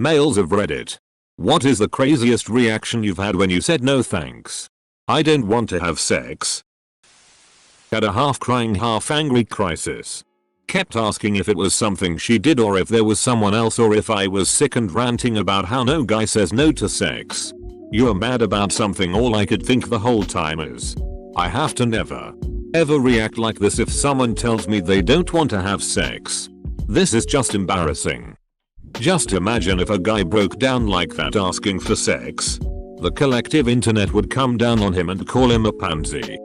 Males of Reddit. What is the craziest reaction you've had when you said no thanks? I don't want to have sex. Had a half crying half angry crisis. Kept asking if it was something she did or if there was someone else or if I was sick and ranting about how no guy says no to sex. You're mad about something. All I could think the whole time is, I have to never ever react like this if someone tells me they don't want to have sex. This is just embarrassing. Just imagine if a guy broke down like that asking for sex. The collective internet would come down on him and call him a pansy.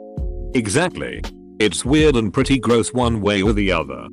Exactly. It's weird and pretty gross one way or the other.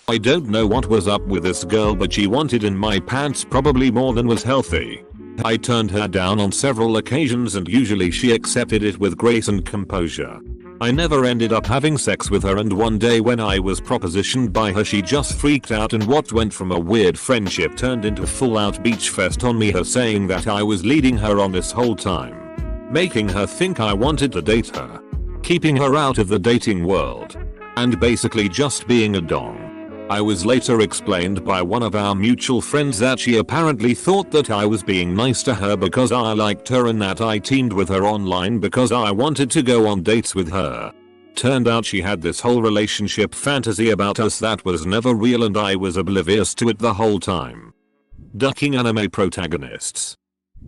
I don't know what was up with this girl, but she wanted in my pants probably more than was healthy. I turned her down on several occasions and usually she accepted it with grace and composure. I never ended up having sex with her, and one day when I was propositioned by her she just freaked out, and what went from a weird friendship turned into full out beach fest on me, her saying that I was leading her on this whole time, making her think I wanted to date her, keeping her out of the dating world, and basically just being a dong. I was later explained by one of our mutual friends that she apparently thought that I was being nice to her because I liked her and that I teamed with her online because I wanted to go on dates with her. Turned out she had this whole relationship fantasy about us that was never real and I was oblivious to it the whole time. Ducking anime protagonists.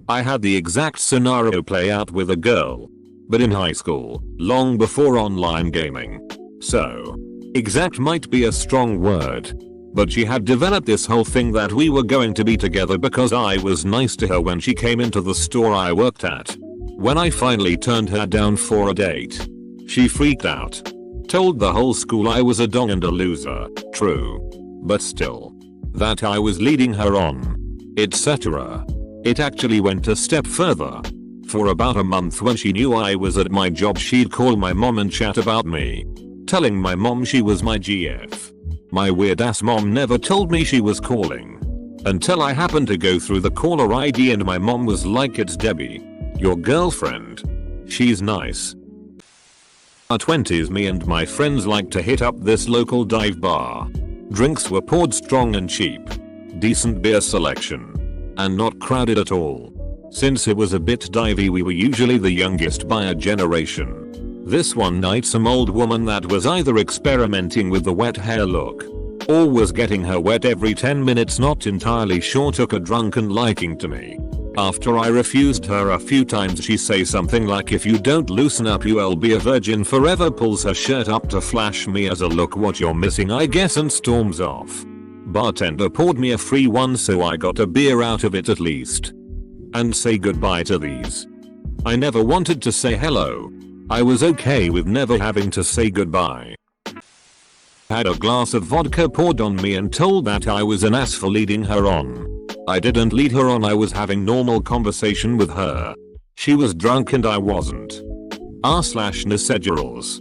I had the exact scenario play out with a girl, but in high school, long before online gaming. So, exact might be a strong word, but she had developed this whole thing that we were going to be together because I was nice to her when she came into the store I worked at. When I finally turned her down for a date, she freaked out. Told the whole school I was a dong and a loser, true, but still, that I was leading her on, etc. It actually went a step further. For about a month when she knew I was at my job, she'd call my mom and chat about me, telling my mom she was my GF. My weird ass mom never told me she was calling, until I happened to go through the caller ID and my mom was like, "It's Debbie, your girlfriend. She's nice." Our 20s, me and my friends like to hit up this local dive bar. Drinks were poured strong and cheap. Decent beer selection. And not crowded at all. Since it was a bit divey, we were usually the youngest by a generation. This one night some old woman that was either experimenting with the wet hair look, or was getting her wet every 10 minutes, not entirely sure, took a drunken liking to me. After I refused her a few times, she say something like, "If you don't loosen up you'll be a virgin forever," pulls her shirt up to flash me as a "look what you're missing I guess," and storms off. Bartender poured me a free one, so I got a beer out of it at least. And say goodbye to these. I never wanted to say hello. I was okay with never having to say goodbye. Had a glass of vodka poured on me and told that I was an ass for leading her on. I didn't lead her on, I was having normal conversation with her. She was drunk and I wasn't. r/Nisegurals.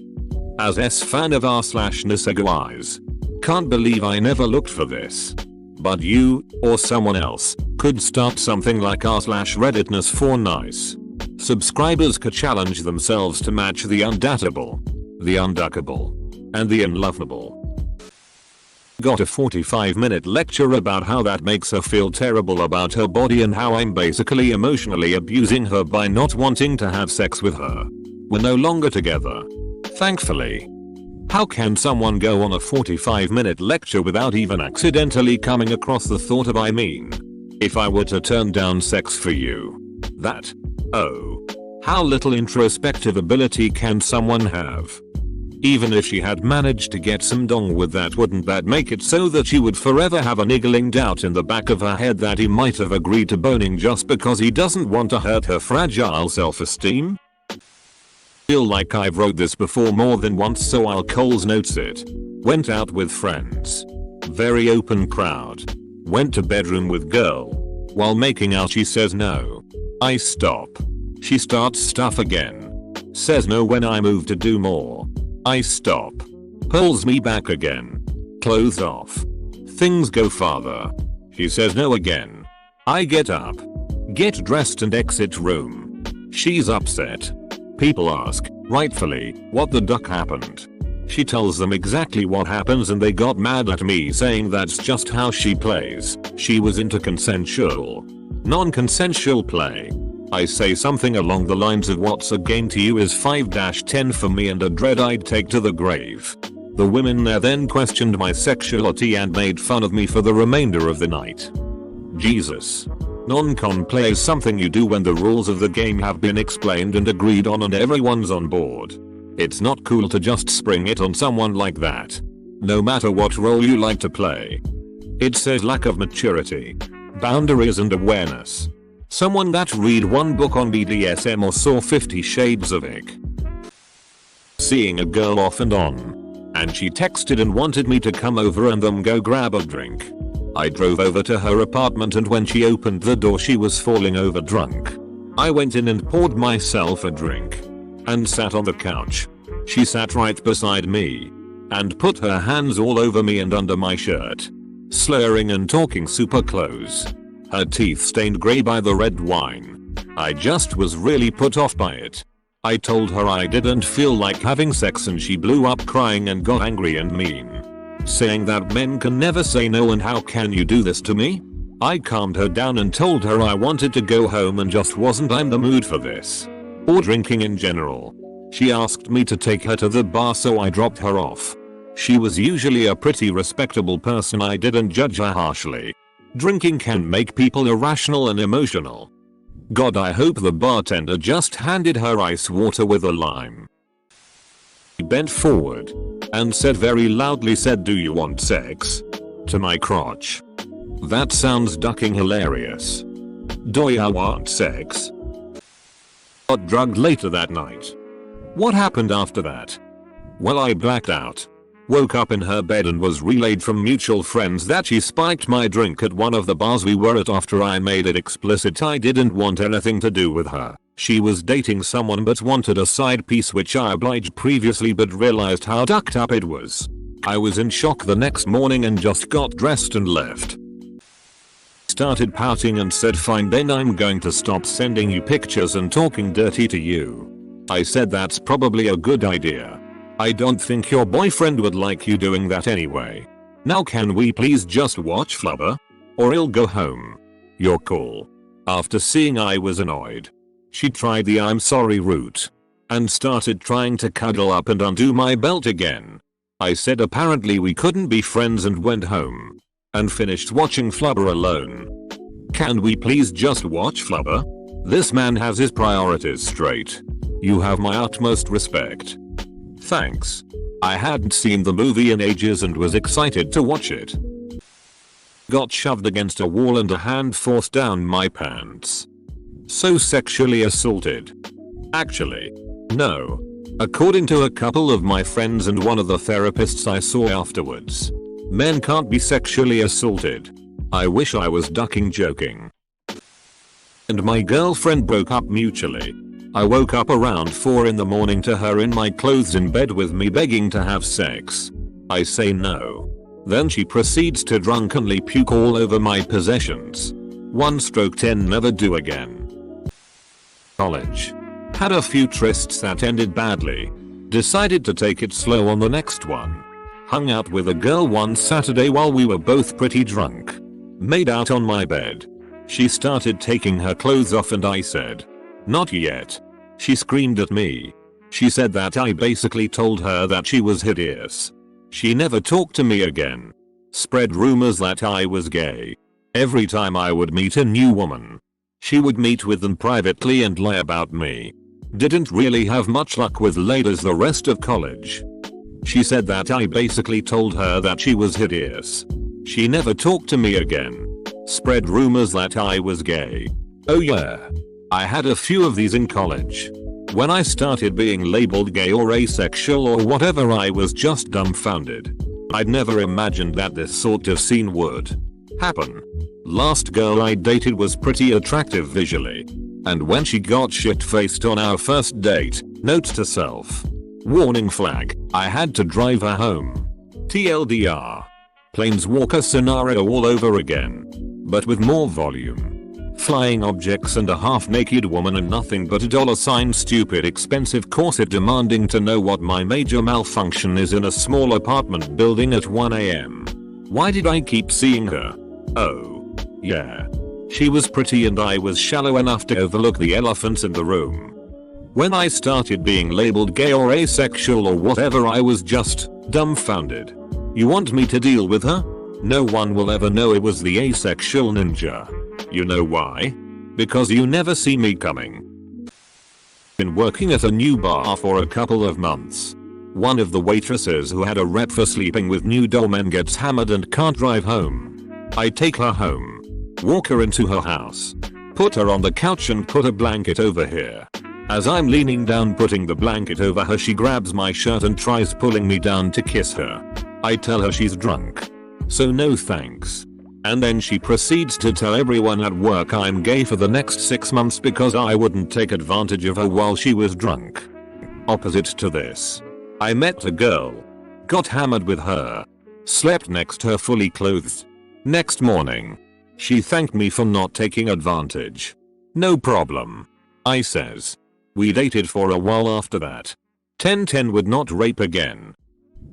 As S fan of r/Niseguis. Can't believe I never looked for this. But you, or someone else, could start something like r/Redditness for nice. Subscribers could challenge themselves to match the undateable, the unduckable, and the unlovable. Got a 45-minute lecture about how that makes her feel terrible about her body and how I'm basically emotionally abusing her by not wanting to have sex with her. We're no longer together, thankfully. How can someone go on a 45-minute lecture without even accidentally coming across the thought of, I mean, if I were to turn down sex for you? That. Oh. How little introspective ability can someone have? Even if she had managed to get some dong with that, wouldn't that make it so that she would forever have a niggling doubt in the back of her head that he might have agreed to boning just because he doesn't want to hurt her fragile self-esteem? Feel like I've wrote this before more than once, so I'll Coles notes it. Went out with friends. Very open crowd. Went to bedroom with girl. While making out she says no. I stop. She starts stuff again. Says no when I move to do more. I stop. Pulls me back again. Clothes off. Things go farther. She says no again. I get up. Get dressed and exit room. She's upset. People ask, rightfully, what the duck happened. She tells them exactly what happens and they got mad at me saying that's just how she plays. She was into consensual, non-consensual play. I say something along the lines of what's a game to you is 5-10 for me and a dread I'd take to the grave. The women there then questioned my sexuality and made fun of me for the remainder of the night. Jesus. Non-con play is something you do when the rules of the game have been explained and agreed on and everyone's on board. It's not cool to just spring it on someone like that. No matter what role you like to play. It says lack of maturity, boundaries and awareness. Someone that read one book on BDSM or saw 50 Shades of Ick. Seeing a girl off and on. And she texted and wanted me to come over and them go grab a drink. I drove over to her apartment and when she opened the door she was falling over drunk. I went in and poured myself a drink. And sat on the couch. She sat right beside me. And put her hands all over me and under my shirt. Slurring and talking super close. Her teeth stained grey by the red wine. I just was really put off by it. I told her I didn't feel like having sex and she blew up crying and got angry and mean. Saying that men can never say no and how can you do this to me? I calmed her down and told her I wanted to go home and just wasn't in the mood for this. Or drinking in general. She asked me to take her to the bar so I dropped her off. She was usually a pretty respectable person. I didn't judge her harshly. Drinking can make people irrational and emotional. God, I hope the bartender just handed her ice water with a lime. He bent forward and said very loudly do you want sex? To my crotch. That sounds ducking hilarious. Do you want sex? Got drugged later that night. What happened after that? Well, I blacked out. Woke up in her bed and was relayed from mutual friends that she spiked my drink at one of the bars we were at after I made it explicit I didn't want anything to do with her. She was dating someone but wanted a side piece which I obliged previously but realized how ducked up it was. I was in shock the next morning and just got dressed and left. Started pouting and said fine then I'm going to stop sending you pictures and talking dirty to you. I said that's probably a good idea. I don't think your boyfriend would like you doing that anyway. Now can we please just watch Flubber? Or he'll go home. Your call. After seeing I was annoyed. She tried the I'm sorry route. And started trying to cuddle up and undo my belt again. I said apparently we couldn't be friends and went home. And finished watching Flubber alone. Can we please just watch Flubber? This man has his priorities straight. You have my utmost respect. Thanks. I hadn't seen the movie in ages and was excited to watch it. Got shoved against a wall and a hand forced down my pants. So sexually assaulted. Actually, no. According to a couple of my friends and one of the therapists I saw afterwards. Men can't be sexually assaulted. I wish I was ducking joking. And my girlfriend broke up mutually. I woke up around 4 in the morning to her in my clothes in bed with me begging to have sex. I say no. Then she proceeds to drunkenly puke all over my possessions. 1 stroke 10 never do again. College. Had a few trysts that ended badly. Decided to take it slow on the next one. Hung out with a girl one Saturday while we were both pretty drunk. Made out on my bed. She started taking her clothes off and I said, "Not yet." She screamed at me. She said that I basically told her that she was hideous. She never talked to me again. Spread rumors that I was gay. Every time I would meet a new woman, she would meet with them privately and lie about me. Didn't really have much luck with ladies the rest of college. She said that I basically told her that she was hideous. She never talked to me again. Spread rumors that I was gay. Oh yeah. I had a few of these in college. When I started being labeled gay or asexual or whatever I was just dumbfounded. I'd never imagined that this sort of scene would happen. Last girl I dated was pretty attractive visually. And when she got shit-faced on our first date, note to self. Warning flag, I had to drive her home. TLDR. Planeswalker scenario all over again. But with more volume. Flying objects and a half-naked woman and nothing but a $ stupid expensive corset demanding to know what my major malfunction is in a small apartment building at 1 AM. Why did I keep seeing her? Oh. Yeah. She was pretty and I was shallow enough to overlook the elephants in the room. When I started being labeled gay or asexual or whatever, I was just dumbfounded. You want me to deal with her? No one will ever know it was the asexual ninja. You know why? Because you never see me coming. Been working at a new bar for a couple of months. One of the waitresses who had a rep for sleeping with new doormen gets hammered and can't drive home. I take her home, walk her into her house, put her on the couch and put a blanket over here. As I'm leaning down putting the blanket over her, she grabs my shirt and tries pulling me down to kiss her. I tell her she's drunk, so no thanks. And then she proceeds to tell everyone at work I'm gay for the next 6 months because I wouldn't take advantage of her while she was drunk. Opposite to this, I met a girl, got hammered with her, slept next to her fully clothed. Next morning, she thanked me for not taking advantage. No problem, I says. We dated for a while after that. 10/10 would not rape again.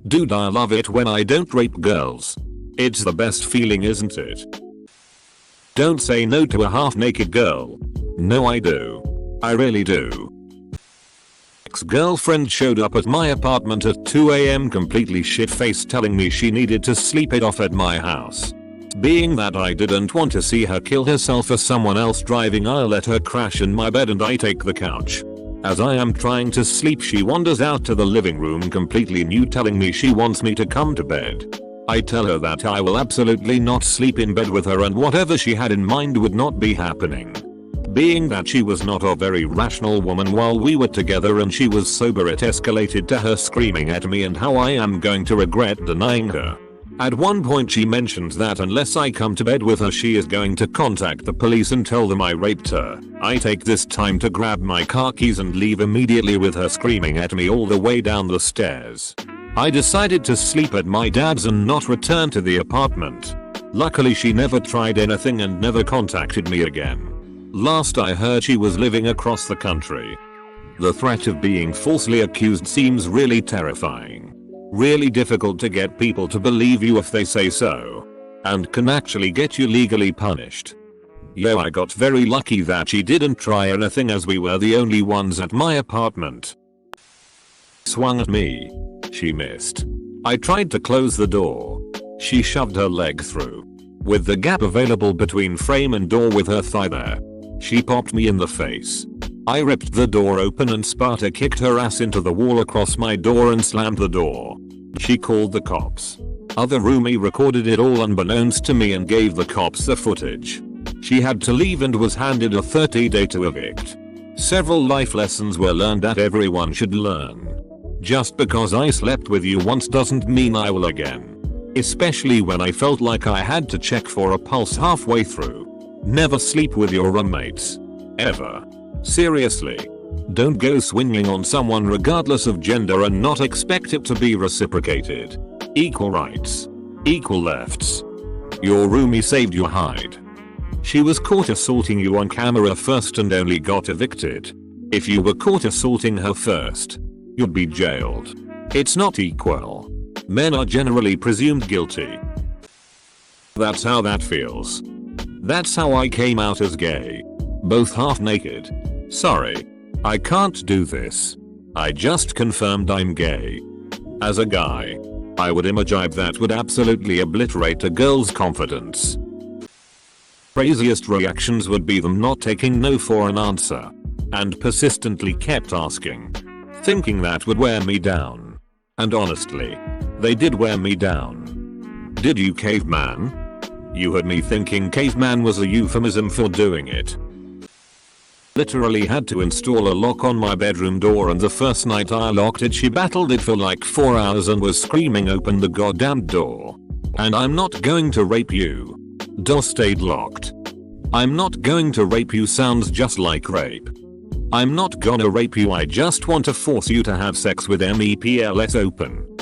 Dude, I love it when I don't rape girls. It's the best feeling, isn't it? Don't say no to a half-naked girl. No, I do. I really do. Ex-girlfriend showed up at my apartment at 2 AM completely shit-faced telling me she needed to sleep it off at my house. Being that I didn't want to see her kill herself or someone else driving, I let her crash in my bed and I take the couch. As I am trying to sleep, she wanders out to the living room completely nude telling me she wants me to come to bed. I tell her that I will absolutely not sleep in bed with her and whatever she had in mind would not be happening. Being that she was not a very rational woman while we were together and she was sober, it escalated to her screaming at me and how I am going to regret denying her. At one point she mentions that unless I come to bed with her she is going to contact the police and tell them I raped her. I take this time to grab my car keys and leave immediately with her screaming at me all the way down the stairs. I decided to sleep at my dad's and not return to the apartment. Luckily she never tried anything and never contacted me again. Last I heard she was living across the country. The threat of being falsely accused seems really terrifying. Really difficult to get people to believe you if they say so. And can actually get you legally punished. Yo, I got very lucky that she didn't try anything as we were the only ones at my apartment. Swung at me. She missed. I tried to close the door. She shoved her leg through. With the gap available between frame and door with her thigh there, she popped me in the face. I ripped the door open and Sparta kicked her ass into the wall across my door and slammed the door. She called the cops. Other roomie recorded it all unbeknownst to me and gave the cops the footage. She had to leave and was handed a 30-day to evict. Several life lessons were learned that everyone should learn. Just because I slept with you once doesn't mean I will again. Especially when I felt like I had to check for a pulse halfway through. Never sleep with your roommates. Ever. Seriously. Don't go swinging on someone regardless of gender and not expect it to be reciprocated. Equal rights. Equal lefts. Your roomie saved your hide. She was caught assaulting you on camera first and only got evicted. If you were caught assaulting her first, you'd be jailed. It's not equal. Men are generally presumed guilty. That's how that feels. That's how I came out as gay. Both half naked. Sorry. I can't do this. I just confirmed I'm gay. As a guy, I would imagine that would absolutely obliterate a girl's confidence. Craziest reactions would be them not taking no for an answer. And persistently kept asking. Thinking that would wear me down. And honestly, they did wear me down. Did you, caveman? You heard me thinking caveman was a euphemism for doing it. Literally had to install a lock on my bedroom door, and the first night I locked it she battled it for like 4 hours and was screaming open the goddamn door. And I'm not going to rape you. Door stayed locked. I'm not going to rape you sounds just like rape. I'm not gonna rape you, I just want to force you to have sex with me. PLS open.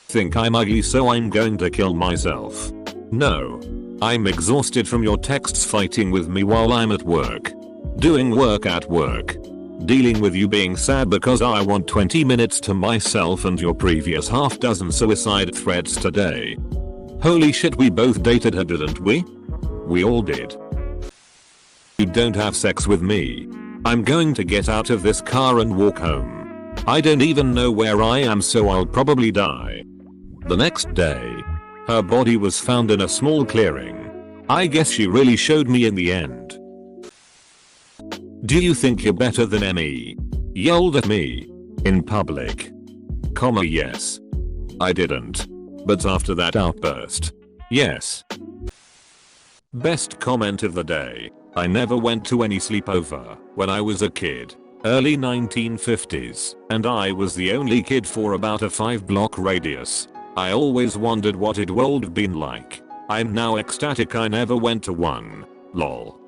Think I'm ugly so I'm going to kill myself. No. I'm exhausted from your texts fighting with me while I'm at work. Doing work at work. Dealing with you being sad because I want 20 minutes to myself and your previous half dozen suicide threats today. Holy shit, we both dated her, didn't we? We all did. You don't have sex with me. I'm going to get out of this car and walk home. I don't even know where I am, so I'll probably die. The next day, her body was found in a small clearing. I guess she really showed me in the end. Do you think you're better than me? Yelled at me. In public. Yes. I didn't. But after that outburst. Yes. Best comment of the day. I never went to any sleepover when I was a kid. Early 1950s. And I was the only kid for about a 5-block radius. I always wondered what it would have been like. I'm now ecstatic I never went to one. Lol.